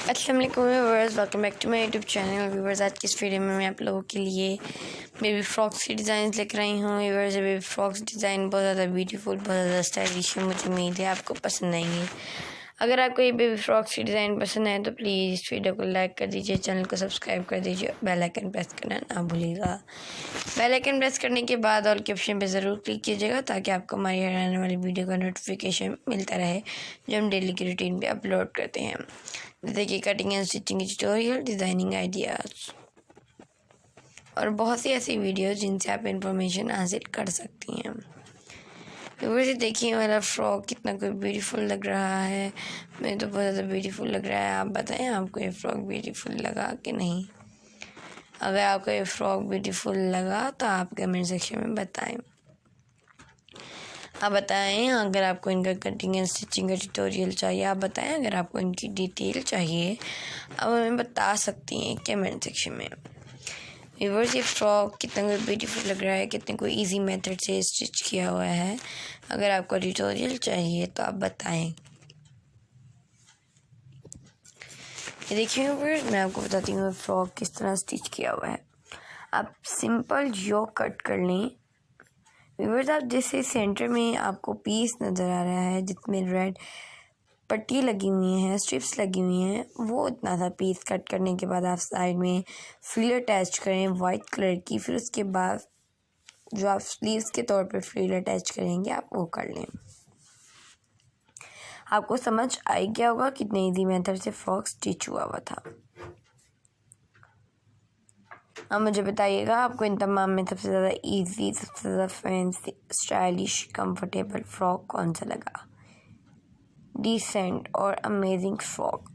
अस्सलाम वालेकुम viewers, welcome back to my YouTube channel. Viewers, आज की इस वीडियो में मैं आप लोगों के लिए बेबी फ्रॉक्स की डिज़ाइन लेकर आई हूँ। व्यूअर्स, बेबी फ्रॉक्स डिज़ाइन बहुत ज़्यादा ब्यूटीफुल, बहुत ज़्यादा स्टाइलिश है। मुझे उम्मीद है आपको पसंद आएंगे। अगर आपको ये बेबी फ्रॉक्स की डिज़ाइन पसंद है तो प्लीज़ इस वीडियो को लाइक कर दीजिए, चैनल को सब्सक्राइब कर दीजिए, बेल आइकन प्रेस करना ना भूलिएगा। बेल आइकन प्रेस करने के बाद ऑल के ऑप्शन पे ज़रूर क्लिक कीजिएगा ताकि आपको हमारी आने वाली वीडियो का नोटिफिकेशन मिलता रहे जो हम डेली की रूटीन पे अपलोड करते हैं, जैसे कि cutting and stitching tutorial, designing ideas और बहुत सी ऐसी वीडियोज़ जिनसे आप इंफॉर्मेशन हासिल कर सकती हैं। वैसे देखिए मेरा फ्रॉक कितना कोई ब्यूटीफुल लग रहा है। मैं तो बहुत ज़्यादा ब्यूटीफुल लग रहा है। आप बताएं आपको ये फ्रॉक ब्यूटीफुल लगा कि नहीं। अगर आपको ये फ्रॉक ब्यूटीफुल लगा तो आप कमेंट सेक्शन में बताएं। आप बताएं अगर आपको इनका कटिंग एंड स्टिचिंग का ट्यूटोरियल चाहिए। आप बताएं अगर आपको इनकी डिटेल चाहिए, आप हमें बता सकती हैं कमेंट सेक्शन में। व्यूअर्स, ये फ्रॉक कितना ब्यूटीफुल लग रहा है, कितने कोई इजी मेथड से स्टिच किया हुआ है। अगर आपको ट्यूटोरियल चाहिए तो आप बताएं। ये देखिए व्यूअर्स, मैं आपको बताती हूँ फ्रॉक किस तरह स्टिच किया हुआ है। आप सिंपल योक कट कर लें। व्यूअर्स, आप जैसे सेंटर में आपको पीस नज़र आ रहा है जिसमें रेड पट्टी लगी हुई है, स्ट्रिप्स लगी हुई हैं, वो इतना सा पीस कट करने के बाद आप साइड में फ्रिल अटैच करें वाइट कलर की। फिर उसके बाद जो आप स्लीव्स के तौर पर फ्रिल अटैच करेंगे आप वो कर लें। आपको समझ आई गया होगा कितने इजी मेथड से फ्रॉक स्टिच हुआ था। अब मुझे बताइएगा आपको इन तमाम में सबसे ज़्यादा इजी, सबसे ज़्यादा फैंसी, स्टाइलिश, कंफर्टेबल फ्रॉक कौन सा लगा। डिसेंट और अमेजिंग फ्रॉक।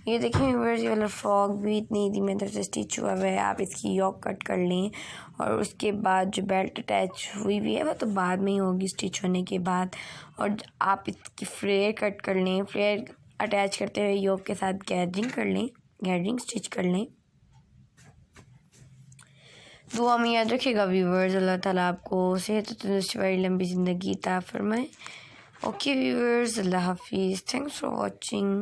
ये देखें व्यूअर्स, ये वाला फ्रॉक भी इतनी इजी मेथड से स्टिच हुआ है। आप इसकी योक कट कर लें और उसके बाद जो बेल्ट अटैच हुई भी है वो तो बाद में ही होगी स्टिच होने के बाद। और आप इसकी फ्लेयर कट कर लें, फ्लेयर अटैच करते हुए योक के साथ गैदरिंग कर लें, गैदरिंग स्टिच कर लें। दुआ में याद रखिएगा व्यूअर्स, अल्लाह ताला आपको सेहत और तंदुरुस्ती वाली लंबी ज़िंदगी अता फरमाए। ओके व्यूअर्स, अल्लाह हाफिज़, थैंक्स फॉर वॉचिंग।